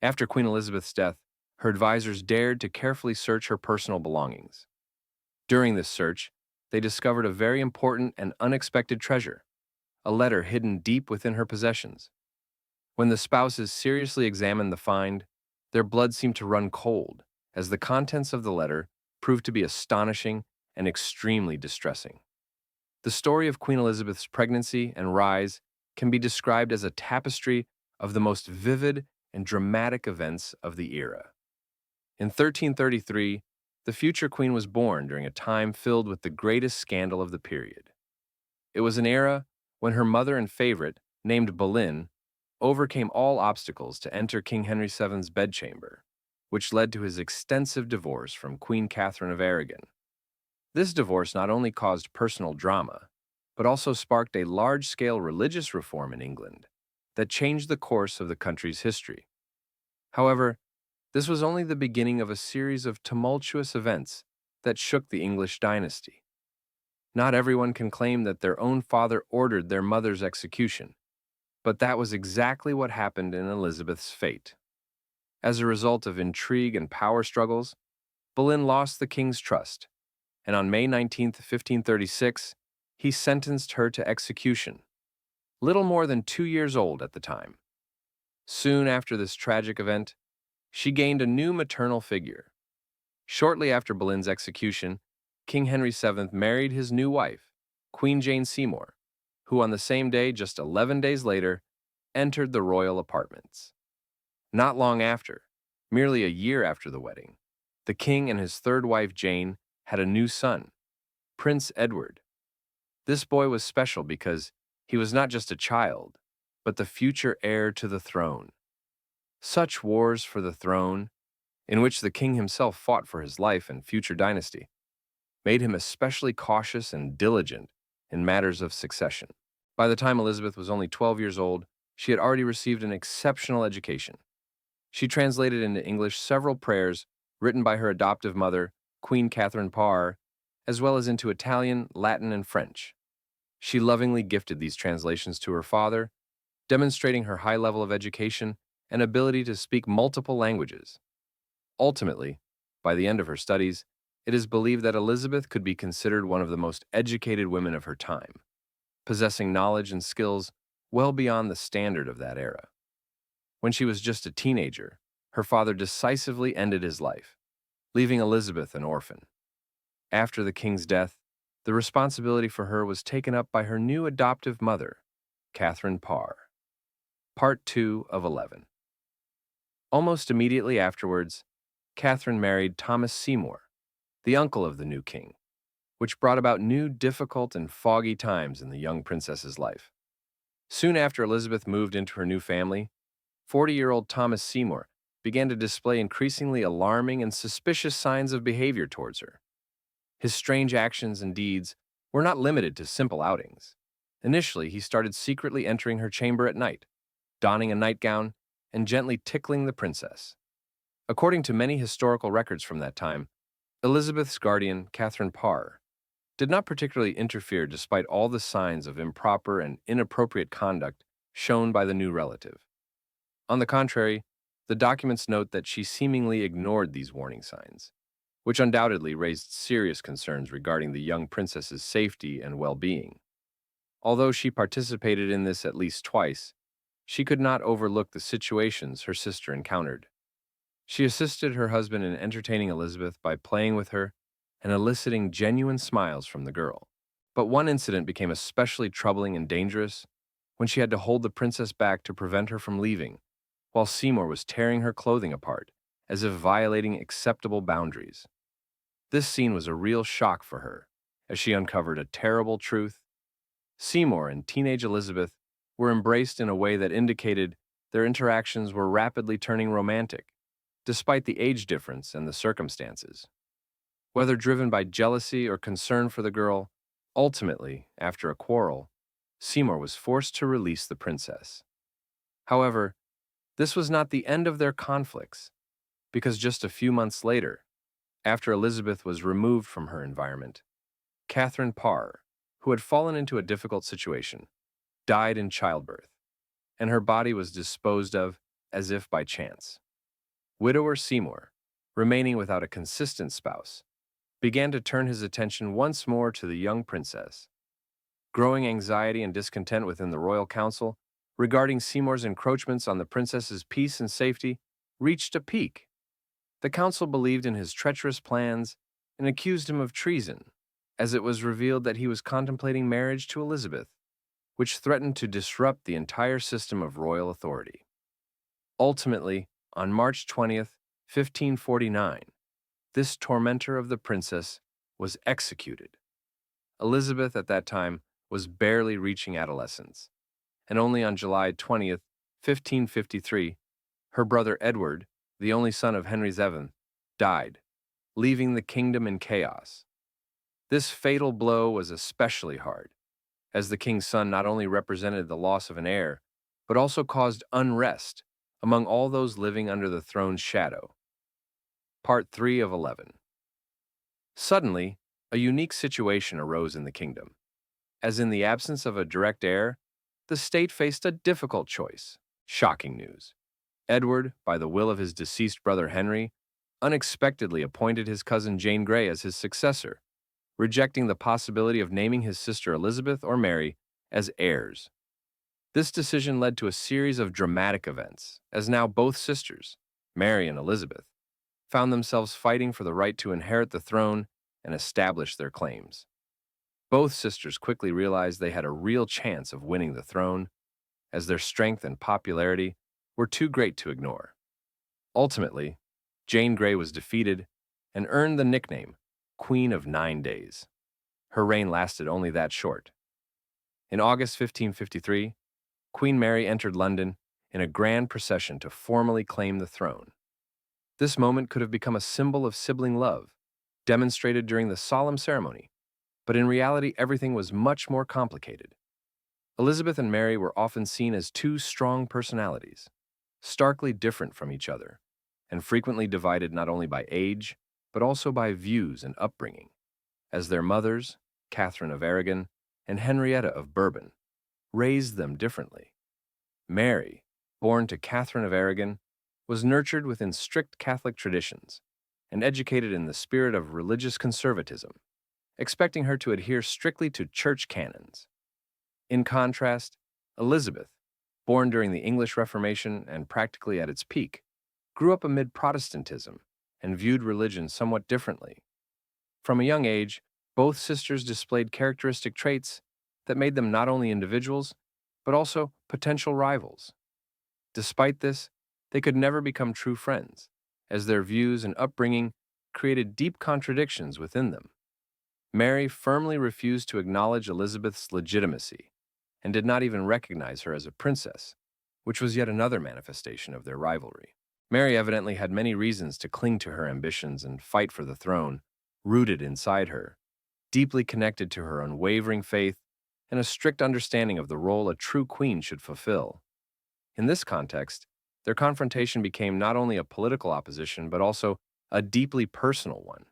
After Queen Elizabeth's death, her advisors dared to carefully search her personal belongings. During this search, they discovered a very important and unexpected treasure, a letter hidden deep within her possessions. When the spouses seriously examined the find, their blood seemed to run cold, as the contents of the letter proved to be astonishing and extremely distressing. The story of Queen Elizabeth's pregnancy and rise can be described as a tapestry of the most vivid and dramatic events of the era. In 1333, the future queen was born during a time filled with the greatest scandal of the period. It was an era when her mother and favorite, named Boleyn, overcame all obstacles to enter King Henry VII's bedchamber, which led to his extensive divorce from Queen Catherine of Aragon. This divorce not only caused personal drama, but also sparked a large-scale religious reform in England that changed the course of the country's history. However, this was only the beginning of a series of tumultuous events that shook the English dynasty. Not everyone can claim that their own father ordered their mother's execution, but that was exactly what happened in Elizabeth's fate. As a result of intrigue and power struggles, Boleyn lost the king's trust, and on May 19, 1536, he sentenced her to execution, little more than 2 years old at the time. Soon after this tragic event, she gained a new maternal figure. Shortly after Boleyn's execution, King Henry VII married his new wife, Queen Jane Seymour, who on the same day, just 11 days later, entered the royal apartments. Not long after, merely a year after the wedding, the king and his third wife Jane had a new son, Prince Edward. This boy was special because he was not just a child, but the future heir to the throne. Such wars for the throne, in which the king himself fought for his life and future dynasty, made him especially cautious and diligent in matters of succession. By the time Elizabeth was only 12 years old, she had already received an exceptional education. She translated into English several prayers written by her adoptive mother, Queen Catherine Parr, as well as into Italian, Latin, and French. She lovingly gifted these translations to her father, demonstrating her high level of education and ability to speak multiple languages. Ultimately, by the end of her studies, it is believed that Elizabeth could be considered one of the most educated women of her time, possessing knowledge and skills well beyond the standard of that era. When she was just a teenager, her father decisively ended his life, leaving Elizabeth an orphan. After the king's death, the responsibility for her was taken up by her new adoptive mother, Catherine Parr. Part 2 of 11. Almost immediately afterwards, Catherine married Thomas Seymour, the uncle of the new king, which brought about new difficult and foggy times in the young princess's life. Soon after Elizabeth moved into her new family, 40-year-old Thomas Seymour began to display increasingly alarming and suspicious signs of behavior towards her. His strange actions and deeds were not limited to simple outings. Initially, he started secretly entering her chamber at night, donning a nightgown, and gently tickling the princess. According to many historical records from that time, Elizabeth's guardian, Catherine Parr, did not particularly interfere despite all the signs of improper and inappropriate conduct shown by the new relative. On the contrary, the documents note that she seemingly ignored these warning signs, which undoubtedly raised serious concerns regarding the young princess's safety and well-being. Although she participated in this at least twice, she could not overlook the situations her sister encountered. She assisted her husband in entertaining Elizabeth by playing with her and eliciting genuine smiles from the girl. But one incident became especially troubling and dangerous when she had to hold the princess back to prevent her from leaving, while Seymour was tearing her clothing apart, as if violating acceptable boundaries. This scene was a real shock for her, as she uncovered a terrible truth. Seymour and teenage Elizabeth were embraced in a way that indicated their interactions were rapidly turning romantic, despite the age difference and the circumstances. Whether driven by jealousy or concern for the girl, ultimately, after a quarrel, Seymour was forced to release the princess. However, this was not the end of their conflicts, because just a few months later, after Elizabeth was removed from her environment, Catherine Parr, who had fallen into a difficult situation, died in childbirth, and her body was disposed of as if by chance. Widower Seymour, remaining without a consistent spouse, began to turn his attention once more to the young princess. Growing anxiety and discontent within the royal council regarding Seymour's encroachments on the princess's peace and safety reached a peak. The council believed in his treacherous plans and accused him of treason, as it was revealed that he was contemplating marriage to Elizabeth, which threatened to disrupt the entire system of royal authority. Ultimately, on March 20th, 1549, this tormentor of the princess was executed. Elizabeth, at that time, was barely reaching adolescence, and only on July 20th, 1553, her brother Edward, the only son of Henry VII, died, leaving the kingdom in chaos. This fatal blow was especially hard, as the king's son not only represented the loss of an heir, but also caused unrest among all those living under the throne's shadow. Part 3 of 11. Suddenly, a unique situation arose in the kingdom. As in the absence of a direct heir, the state faced a difficult choice. Shocking news. Edward, by the will of his deceased brother Henry, unexpectedly appointed his cousin Jane Grey as his successor, rejecting the possibility of naming his sister Elizabeth or Mary as heirs. This decision led to a series of dramatic events, as now both sisters, Mary and Elizabeth, found themselves fighting for the right to inherit the throne and establish their claims. Both sisters quickly realized they had a real chance of winning the throne, as their strength and popularity were too great to ignore. Ultimately, Jane Grey was defeated and earned the nickname Queen of 9 Days. Her reign lasted only that short. In August 1553, Queen Mary entered London in a grand procession to formally claim the throne. This moment could have become a symbol of sibling love, demonstrated during the solemn ceremony, but in reality everything was much more complicated. Elizabeth and Mary were often seen as two strong personalities, starkly different from each other, and frequently divided not only by age, but also by views and upbringing, as their mothers, Catherine of Aragon and Henrietta of Bourbon, raised them differently. Mary, born to Catherine of Aragon, was nurtured within strict Catholic traditions and educated in the spirit of religious conservatism, expecting her to adhere strictly to church canons. In contrast, Elizabeth, born during the English Reformation and practically at its peak, grew up amid Protestantism and viewed religion somewhat differently. From a young age, both sisters displayed characteristic traits that made them not only individuals, but also potential rivals. Despite this, they could never become true friends, as their views and upbringing created deep contradictions within them. Mary firmly refused to acknowledge Elizabeth's legitimacy and did not even recognize her as a princess, which was yet another manifestation of their rivalry. Mary evidently had many reasons to cling to her ambitions and fight for the throne, rooted inside her, deeply connected to her unwavering faith and a strict understanding of the role a true queen should fulfill. In this context, their confrontation became not only a political opposition but also a deeply personal one,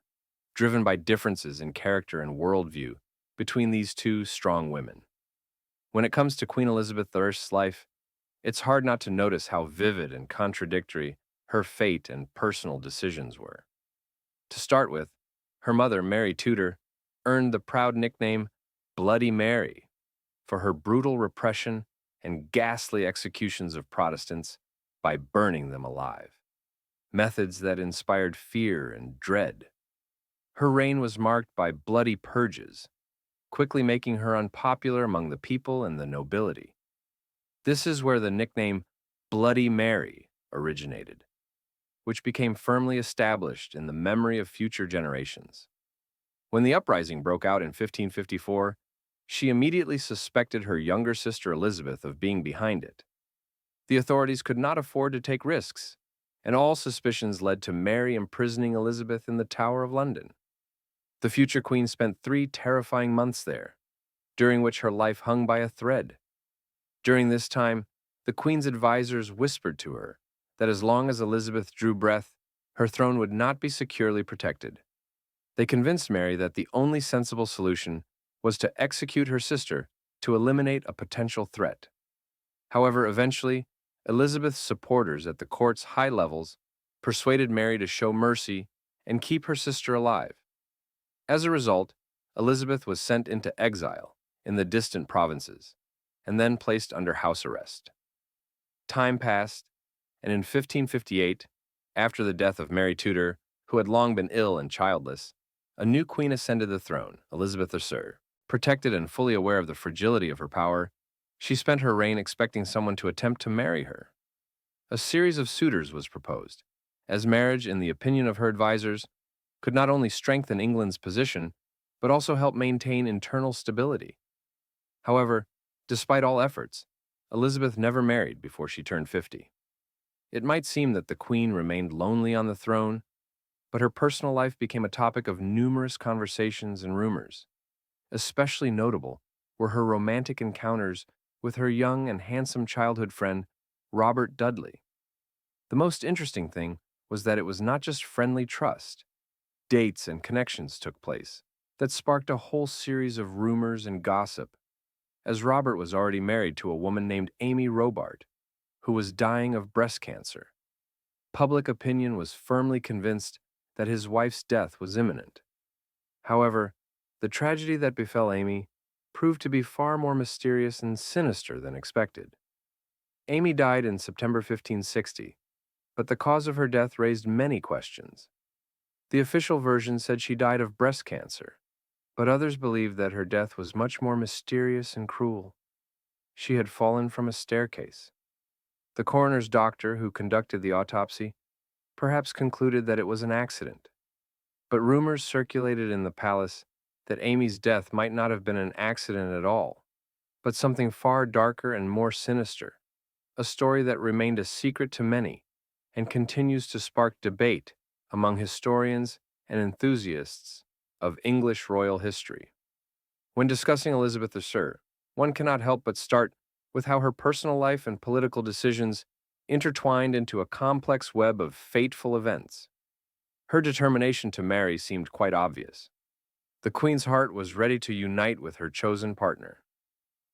driven by differences in character and worldview between these two strong women. When it comes to Queen Elizabeth I's life, it's hard not to notice how vivid and contradictory her fate and personal decisions were. To start with, her mother, Mary Tudor, earned the proud nickname Bloody Mary for her brutal repression and ghastly executions of Protestants by burning them alive, methods that inspired fear and dread. Her reign was marked by bloody purges, quickly making her unpopular among the people and the nobility. This is where the nickname Bloody Mary originated, which became firmly established in the memory of future generations. When the uprising broke out in 1554, she immediately suspected her younger sister Elizabeth of being behind it. The authorities could not afford to take risks, and all suspicions led to Mary imprisoning Elizabeth in the Tower of London. The future queen spent 3 terrifying months there, during which her life hung by a thread. During this time, the queen's advisors whispered to her that as long as Elizabeth drew breath, her throne would not be securely protected. They convinced Mary that the only sensible solution was to execute her sister to eliminate a potential threat. However, eventually, Elizabeth's supporters at the court's high levels persuaded Mary to show mercy and keep her sister alive. As a result, Elizabeth was sent into exile in the distant provinces and then placed under house arrest. Time passed, and in 1558, after the death of Mary Tudor, who had long been ill and childless, a new queen ascended the throne, Elizabeth II. Protected and fully aware of the fragility of her power, she spent her reign expecting someone to attempt to marry her. A series of suitors was proposed, as marriage, in the opinion of her advisors, could not only strengthen England's position, but also help maintain internal stability. However, despite all efforts, Elizabeth never married before she turned 50. It might seem that the Queen remained lonely on the throne, but her personal life became a topic of numerous conversations and rumors. Especially notable were her romantic encounters with her young and handsome childhood friend, Robert Dudley. The most interesting thing was that it was not just friendly trust. Dates and connections took place that sparked a whole series of rumors and gossip, as Robert was already married to a woman named Amy Robart, who was dying of breast cancer. Public opinion was firmly convinced that his wife's death was imminent. However, the tragedy that befell Amy proved to be far more mysterious and sinister than expected. Amy died in September 1560, but the cause of her death raised many questions. The official version said she died of breast cancer, but others believed that her death was much more mysterious and cruel. She had fallen from a staircase. The coroner's doctor who conducted the autopsy perhaps concluded that it was an accident, but rumors circulated in the palace that Amy's death might not have been an accident at all, but something far darker and more sinister, a story that remained a secret to many and continues to spark debate among historians and enthusiasts of English royal history. When discussing Elizabeth II, one cannot help but start with how her personal life and political decisions intertwined into a complex web of fateful events. Her determination to marry seemed quite obvious. The Queen's heart was ready to unite with her chosen partner.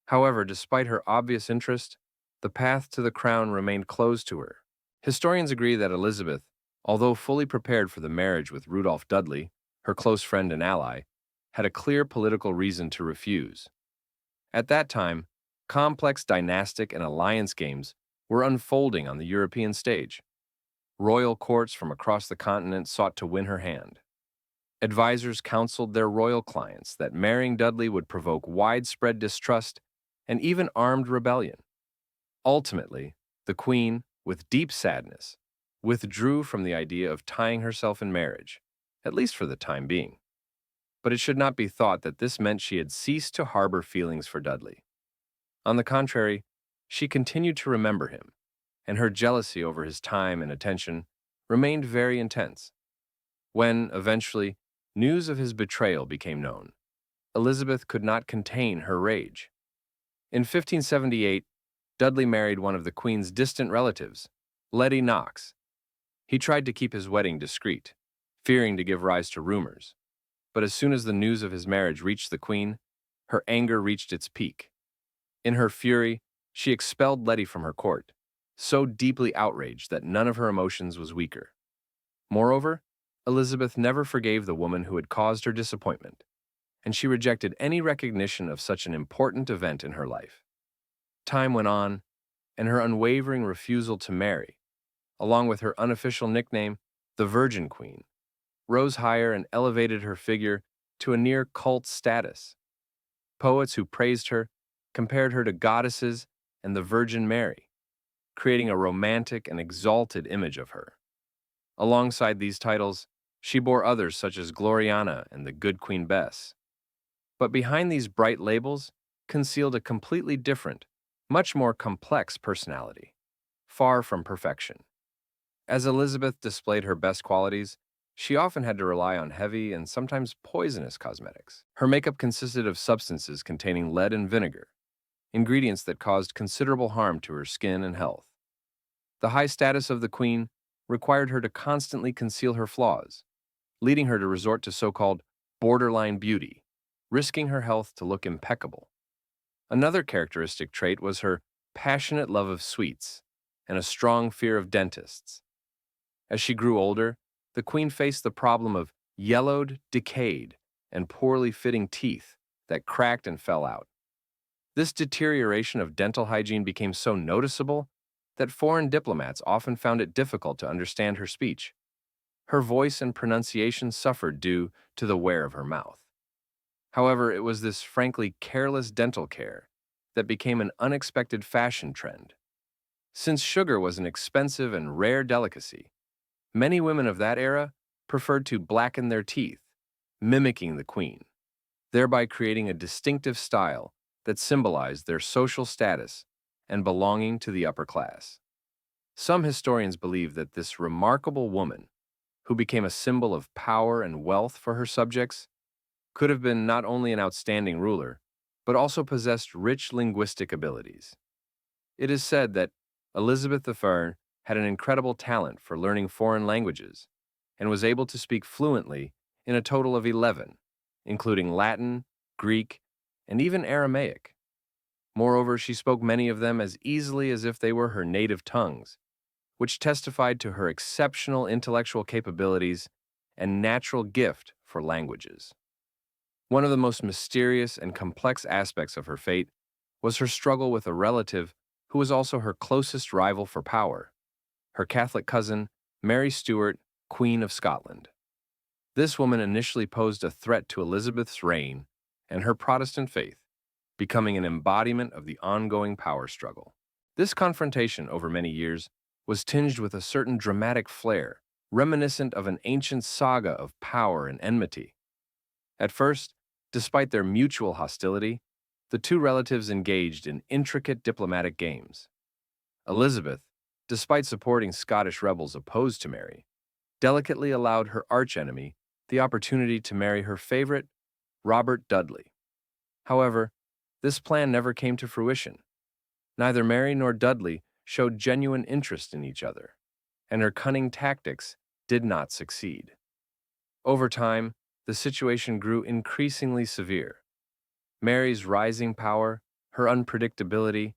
However, despite her obvious interest, the path to the crown remained closed to her. Historians agree that Elizabeth, although fully prepared for the marriage with Rudolph Dudley, her close friend and ally, had a clear political reason to refuse. At that time, complex dynastic and alliance games were unfolding on the European stage. Royal courts from across the continent sought to win her hand. Advisors counseled their royal clients that marrying Dudley would provoke widespread distrust and even armed rebellion. Ultimately, the Queen, with deep sadness, withdrew from the idea of tying herself in marriage, at least for the time being. But it should not be thought that this meant she had ceased to harbor feelings for Dudley. On the contrary, she continued to remember him, and her jealousy over his time and attention remained very intense. When, eventually, news of his betrayal became known, Elizabeth could not contain her rage. In 1578, Dudley married one of the Queen's distant relatives, Letty Knox. He tried to keep his wedding discreet, fearing to give rise to rumors. But as soon as the news of his marriage reached the Queen, her anger reached its peak. In her fury, she expelled Letty from her court, so deeply outraged that none of her emotions was weaker. Moreover, Elizabeth never forgave the woman who had caused her disappointment, and she rejected any recognition of such an important event in her life. Time went on, and her unwavering refusal to marry, along with her unofficial nickname, the Virgin Queen, rose higher and elevated her figure to a near cult status. Poets who praised her compared her to goddesses and the Virgin Mary, creating a romantic and exalted image of her. Alongside these titles, she bore others such as Gloriana and the Good Queen Bess. But behind these bright labels concealed a completely different, much more complex personality, far from perfection. As Elizabeth displayed her best qualities, she often had to rely on heavy and sometimes poisonous cosmetics. Her makeup consisted of substances containing lead and vinegar, ingredients that caused considerable harm to her skin and health. The high status of the Queen required her to constantly conceal her flaws, leading her to resort to so-called borderline beauty, risking her health to look impeccable. Another characteristic trait was her passionate love of sweets and a strong fear of dentists. As she grew older, the queen faced the problem of yellowed, decayed, and poorly fitting teeth that cracked and fell out. This deterioration of dental hygiene became so noticeable that foreign diplomats often found it difficult to understand her speech. Her voice and pronunciation suffered due to the wear of her mouth. However, it was this frankly careless dental care that became an unexpected fashion trend. Since sugar was an expensive and rare delicacy, many women of that era preferred to blacken their teeth, mimicking the queen, thereby creating a distinctive style that symbolized their social status and belonging to the upper class. Some historians believe that this remarkable woman, who became a symbol of power and wealth for her subjects, could have been not only an outstanding ruler, but also possessed rich linguistic abilities. It is said that Elizabeth I had an incredible talent for learning foreign languages and was able to speak fluently in a total of 11, including Latin, Greek, and even Aramaic. Moreover, she spoke many of them as easily as if they were her native tongues, which testified to her exceptional intellectual capabilities and natural gift for languages. One of the most mysterious and complex aspects of her fate was her struggle with a relative who was also her closest rival for power, her Catholic cousin, Mary Stuart, Queen of Scotland. This woman initially posed a threat to Elizabeth's reign and her Protestant faith, becoming an embodiment of the ongoing power struggle. This confrontation over many years was tinged with a certain dramatic flair, reminiscent of an ancient saga of power and enmity. At first, despite their mutual hostility, the two relatives engaged in intricate diplomatic games. Elizabeth, despite supporting Scottish rebels opposed to Mary, delicately allowed her archenemy the opportunity to marry her favorite, Robert Dudley. However, this plan never came to fruition. Neither Mary nor Dudley showed genuine interest in each other, and her cunning tactics did not succeed. Over time, the situation grew increasingly severe. Mary's rising power, her unpredictability,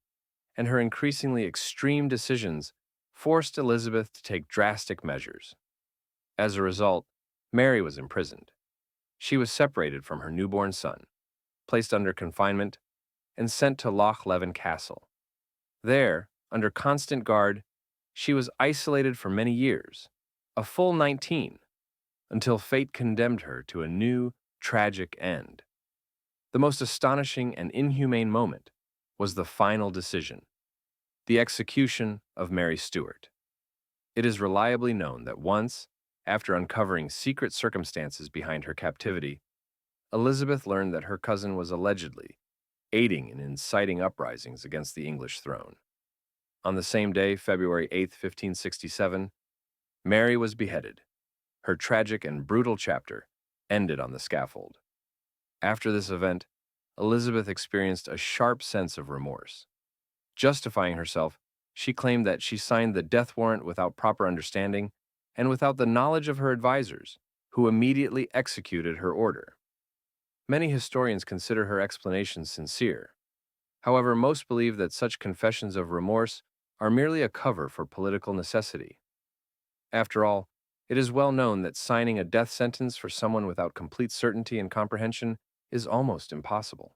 and her increasingly extreme decisions forced Elizabeth to take drastic measures. As a result, Mary was imprisoned. She was separated from her newborn son, placed under confinement, and sent to Loch Leven Castle. There, under constant guard, she was isolated for many years, a full 19, until fate condemned her to a new, tragic end. The most astonishing and inhumane moment was the final decision, the execution of Mary Stuart. It is reliably known that once, after uncovering secret circumstances behind her captivity, Elizabeth learned that her cousin was allegedly aiding and inciting uprisings against the English throne. On the same day, February 8, 1567, Mary was beheaded. Her tragic and brutal chapter ended on the scaffold. After this event, Elizabeth experienced a sharp sense of remorse. Justifying herself, she claimed that she signed the death warrant without proper understanding and without the knowledge of her advisors, who immediately executed her order. Many historians consider her explanations sincere. However, most believe that such confessions of remorse are merely a cover for political necessity. After all, it is well known that signing a death sentence for someone without complete certainty and comprehension is almost impossible.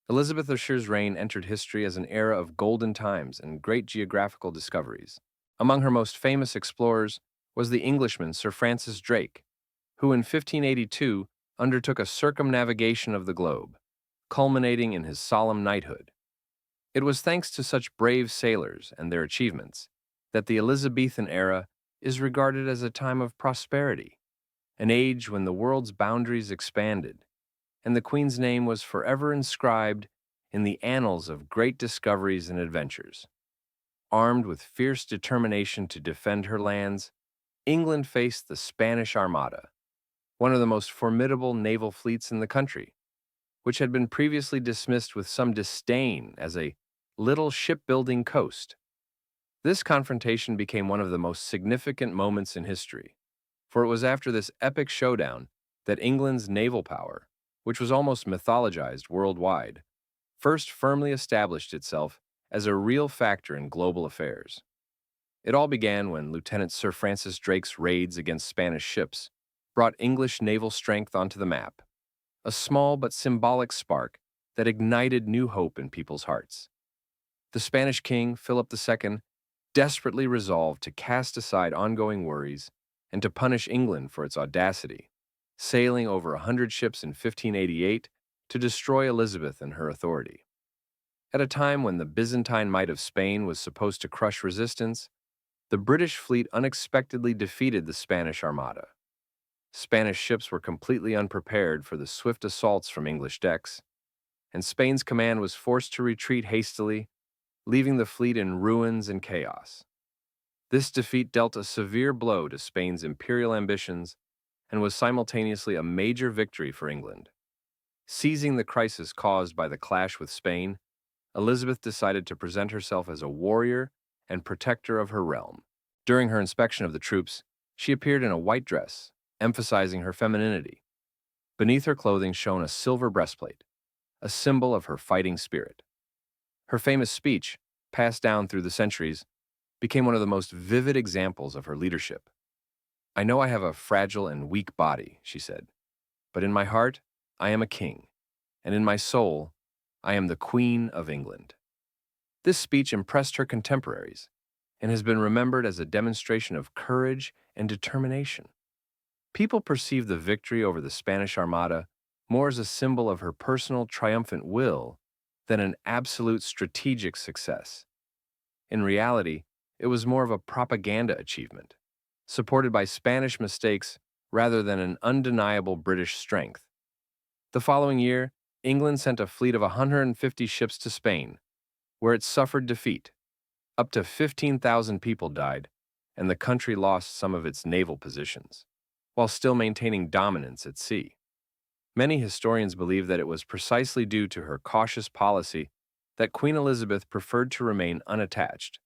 Elizabeth Asher's reign entered history as an era of golden times and great geographical discoveries. Among her most famous explorers was the Englishman Sir Francis Drake, who in 1582 undertook a circumnavigation of the globe, culminating in his solemn knighthood. It was thanks to such brave sailors and their achievements that the Elizabethan era is regarded as a time of prosperity, an age when the world's boundaries expanded, and the Queen's name was forever inscribed in the annals of great discoveries and adventures. Armed with fierce determination to defend her lands, England faced the Spanish Armada, one of the most formidable naval fleets in the country, which had been previously dismissed with some disdain as a little shipbuilding coast. This confrontation became one of the most significant moments in history, for it was after this epic showdown that England's naval power, which was almost mythologized worldwide, first firmly established itself as a real factor in global affairs. It all began when Lieutenant Sir Francis Drake's raids against Spanish ships brought English naval strength onto the map, a small but symbolic spark that ignited new hope in people's hearts. The Spanish king, Philip II, desperately resolved to cast aside ongoing worries and to punish England for its audacity, sailing over 100 ships in 1588 to destroy Elizabeth and her authority. At a time when the Byzantine might of Spain was supposed to crush resistance, the British fleet unexpectedly defeated the Spanish Armada. Spanish ships were completely unprepared for the swift assaults from English decks, and Spain's command was forced to retreat hastily, leaving the fleet in ruins and chaos. This defeat dealt a severe blow to Spain's imperial ambitions and was simultaneously a major victory for England. Seizing the crisis caused by the clash with Spain, Elizabeth decided to present herself as a warrior and protector of her realm. During her inspection of the troops, she appeared in a white dress, emphasizing her femininity. Beneath her clothing shone a silver breastplate, a symbol of her fighting spirit. Her famous speech, passed down through the centuries, became one of the most vivid examples of her leadership. "I know I have a fragile and weak body," she said, "but in my heart, I am a king, and in my soul, I am the Queen of England." This speech impressed her contemporaries and has been remembered as a demonstration of courage and determination. People perceive the victory over the Spanish Armada more as a symbol of her personal triumphant will than an absolute strategic success. In reality, it was more of a propaganda achievement, supported by Spanish mistakes rather than an undeniable British strength. The following year, England sent a fleet of 150 ships to Spain, where it suffered defeat. Up to 15,000 people died, and the country lost some of its naval positions, while still maintaining dominance at sea. Many historians believe that it was precisely due to her cautious policy that Queen Elizabeth preferred to remain unattached.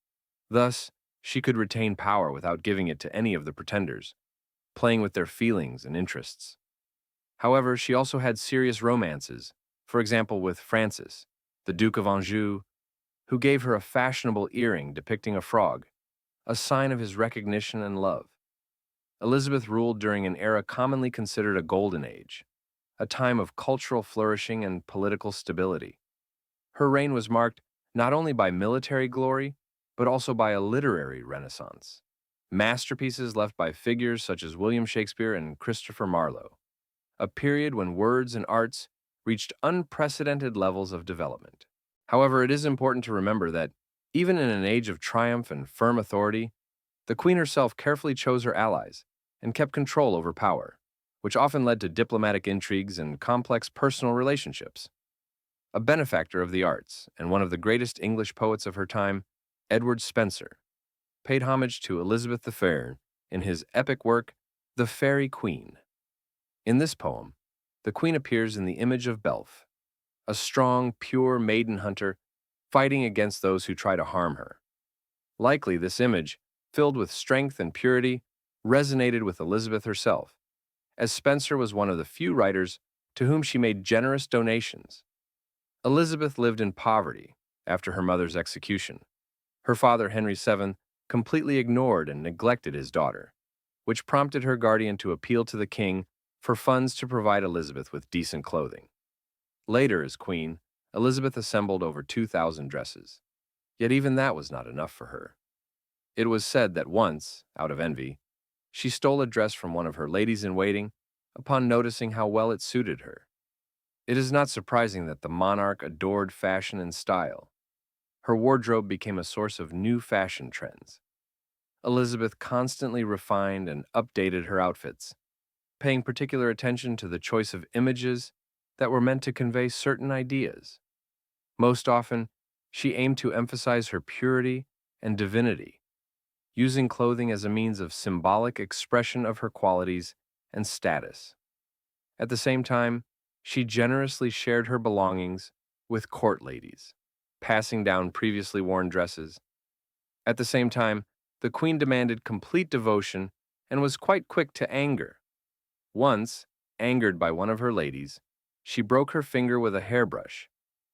Thus, she could retain power without giving it to any of the pretenders, playing with their feelings and interests. However, she also had serious romances, for example with Francis, the Duke of Anjou, who gave her a fashionable earring depicting a frog, a sign of his recognition and love. Elizabeth ruled during an era commonly considered a golden age, a time of cultural flourishing and political stability. Her reign was marked not only by military glory, but also by a literary renaissance. Masterpieces left by figures such as William Shakespeare and Christopher Marlowe, a period when words and arts reached unprecedented levels of development. However, it is important to remember that, even in an age of triumph and firm authority, the Queen herself carefully chose her allies and kept control over power, which often led to diplomatic intrigues and complex personal relationships. A benefactor of the arts and one of the greatest English poets of her time, Edward Spenser, paid homage to Elizabeth the Fair in his epic work, The Faerie Queen. In this poem, the Queen appears in the image of Belph, a strong, pure maiden hunter fighting against those who try to harm her. Likely, this image, filled with strength and purity, resonated with Elizabeth herself, as Spenser was one of the few writers to whom she made generous donations. Elizabeth lived in poverty after her mother's execution. Her father, Henry VII, completely ignored and neglected his daughter, which prompted her guardian to appeal to the king for funds to provide Elizabeth with decent clothing. Later, as queen, Elizabeth assembled over 2,000 dresses. Yet even that was not enough for her. It was said that once, out of envy, she stole a dress from one of her ladies-in-waiting upon noticing how well it suited her. It is not surprising that the monarch adored fashion and style. Her wardrobe became a source of new fashion trends. Elizabeth constantly refined and updated her outfits, paying particular attention to the choice of images that were meant to convey certain ideas. Most often, she aimed to emphasize her purity and divinity, using clothing as a means of symbolic expression of her qualities and status. At the same time, she generously shared her belongings with court ladies, passing down previously worn dresses. At the same time, the Queen demanded complete devotion and was quite quick to anger. Once, angered by one of her ladies, she broke her finger with a hairbrush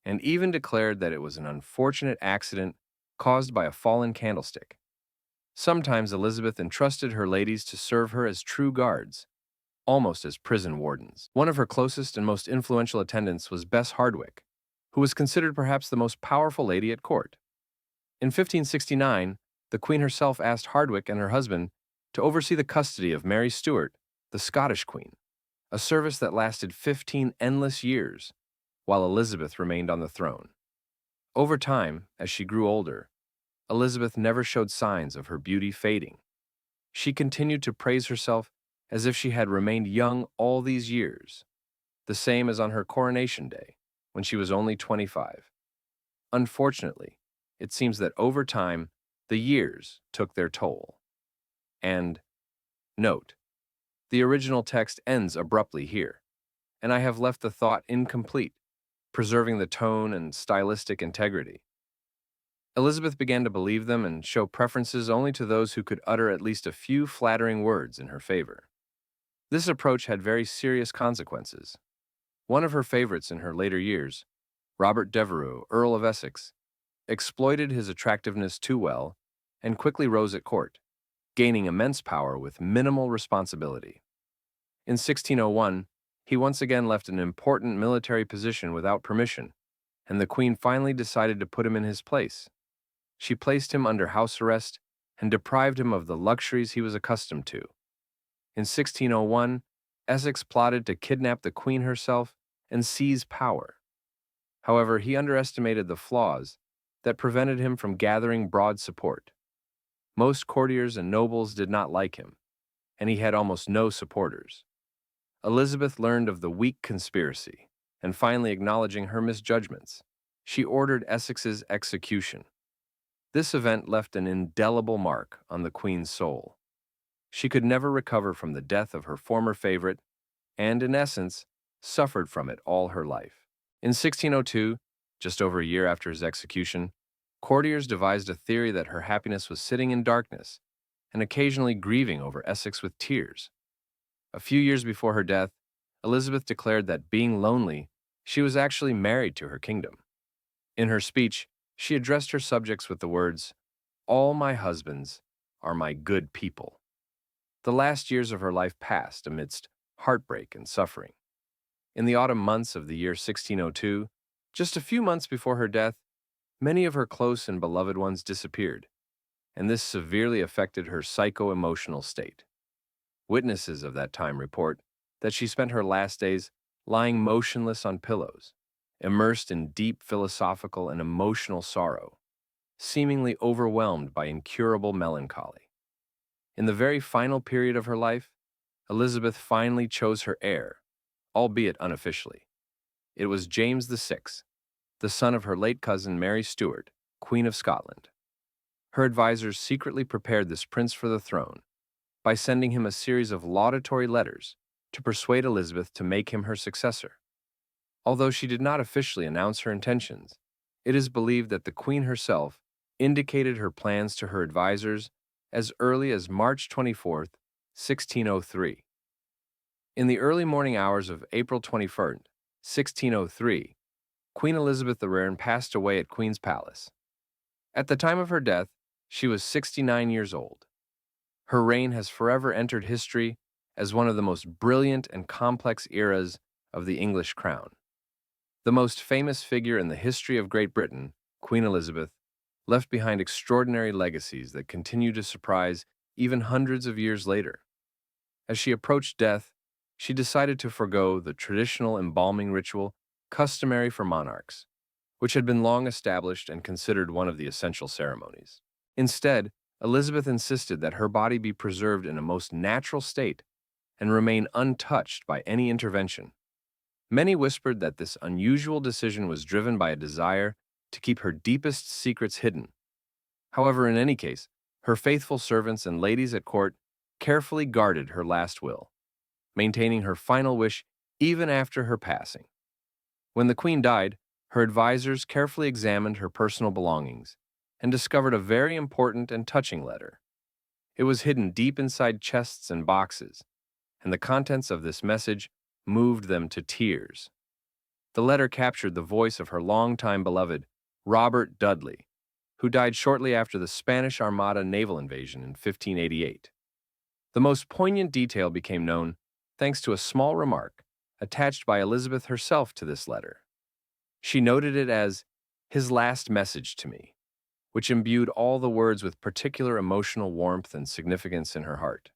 and even declared that it was an unfortunate accident caused by a fallen candlestick. Sometimes Elizabeth entrusted her ladies to serve her as true guards, almost as prison wardens. One of her closest and most influential attendants was Bess Hardwicke, who was considered perhaps the most powerful lady at court. In 1569, the Queen herself asked Hardwicke and her husband to oversee the custody of Mary Stuart, the Scottish Queen, a service that lasted 15 endless years while Elizabeth remained on the throne. Over time, as she grew older, Elizabeth never showed signs of her beauty fading. She continued to praise herself as if she had remained young all these years, the same as on her coronation day, when she was only 25. Unfortunately, it seems that over time, the years took their toll. And, note, the original text ends abruptly here, and I have left the thought incomplete, preserving the tone and stylistic integrity. Elizabeth began to believe them and show preferences only to those who could utter at least a few flattering words in her favor. This approach had very serious consequences. One of her favorites in her later years, Robert Devereux, Earl of Essex, exploited his attractiveness too well and quickly rose at court, gaining immense power with minimal responsibility. In 1601, he once again left an important military position without permission, and the Queen finally decided to put him in his place. She placed him under house arrest and deprived him of the luxuries he was accustomed to. In 1601, Essex plotted to kidnap the Queen herself and seize power. However, he underestimated the flaws that prevented him from gathering broad support. Most courtiers and nobles did not like him, and he had almost no supporters. Elizabeth learned of the weak conspiracy, and finally acknowledging her misjudgments, she ordered Essex's execution. This event left an indelible mark on the Queen's soul. She could never recover from the death of her former favorite, and, in essence, suffered from it all her life. In 1602, just over a year after his execution, courtiers devised a theory that her happiness was sitting in darkness and occasionally grieving over Essex with tears. A few years before her death, Elizabeth declared that, being lonely, she was actually married to her kingdom. In her speech, she addressed her subjects with the words, "All my husbands are my good people." The last years of her life passed amidst heartbreak and suffering. In the autumn months of the year 1602, just a few months before her death, many of her close and beloved ones disappeared, and this severely affected her psycho-emotional state. Witnesses of that time report that she spent her last days lying motionless on pillows, immersed in deep philosophical and emotional sorrow, seemingly overwhelmed by incurable melancholy. In the very final period of her life, Elizabeth finally chose her heir, albeit unofficially. It was James VI, the son of her late cousin Mary Stuart, Queen of Scotland. Her advisors secretly prepared this prince for the throne by sending him a series of laudatory letters to persuade Elizabeth to make him her successor. Although she did not officially announce her intentions, it is believed that the Queen herself indicated her plans to her advisors as early as March 24, 1603. In the early morning hours of April 21, 1603, Queen Elizabeth II passed away at Queen's Palace. At the time of her death, she was 69 years old. Her reign has forever entered history as one of the most brilliant and complex eras of the English crown. The most famous figure in the history of Great Britain, Queen Elizabeth, left behind extraordinary legacies that continue to surprise even hundreds of years later. As she approached death, she decided to forego the traditional embalming ritual customary for monarchs, which had been long established and considered one of the essential ceremonies. Instead, Elizabeth insisted that her body be preserved in a most natural state and remain untouched by any intervention. Many whispered that this unusual decision was driven by a desire to keep her deepest secrets hidden. However, in any case, her faithful servants and ladies at court carefully guarded her last will, maintaining her final wish even after her passing. When the Queen died, her advisors carefully examined her personal belongings and discovered a very important and touching letter. It was hidden deep inside chests and boxes, and the contents of this message moved them to tears. The letter captured the voice of her longtime beloved, Robert Dudley, who died shortly after the Spanish Armada naval invasion in 1588. The most poignant detail became known thanks to a small remark attached by Elizabeth herself to this letter. She noted it as his last message to me, which imbued all the words with particular emotional warmth and significance in her heart.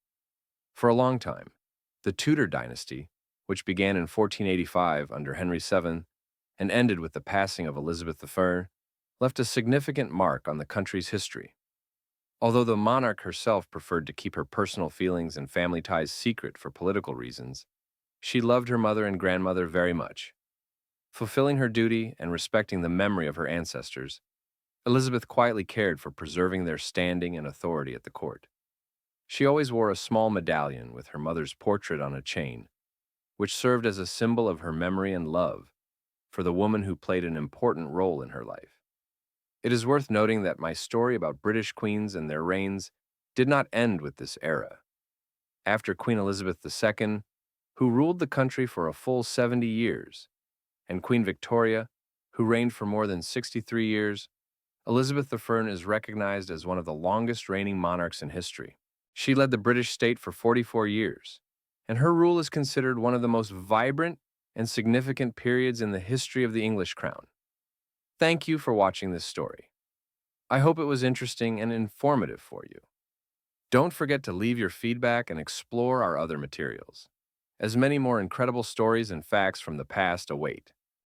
For a long time, the Tudor dynasty, which began in 1485 under Henry VII and ended with the passing of Elizabeth I, left a significant mark on the country's history. Although the monarch herself preferred to keep her personal feelings and family ties secret for political reasons, she loved her mother and grandmother very much. Fulfilling her duty and respecting the memory of her ancestors, Elizabeth quietly cared for preserving their standing and authority at the court. She always wore a small medallion with her mother's portrait on a chain, which served as a symbol of her memory and love for the woman who played an important role in her life. It is worth noting that my story about British queens and their reigns did not end with this era. After Queen Elizabeth II, who ruled the country for a full 70 years, and Queen Victoria, who reigned for more than 63 years, Elizabeth I is recognized as one of the longest reigning monarchs in history. She led the British state for 44 years, and her rule is considered one of the most vibrant and significant periods in the history of the English crown. Thank you for watching this story. I hope it was interesting and informative for you. Don't forget to leave your feedback and explore our other materials, as many more incredible stories and facts from the past await.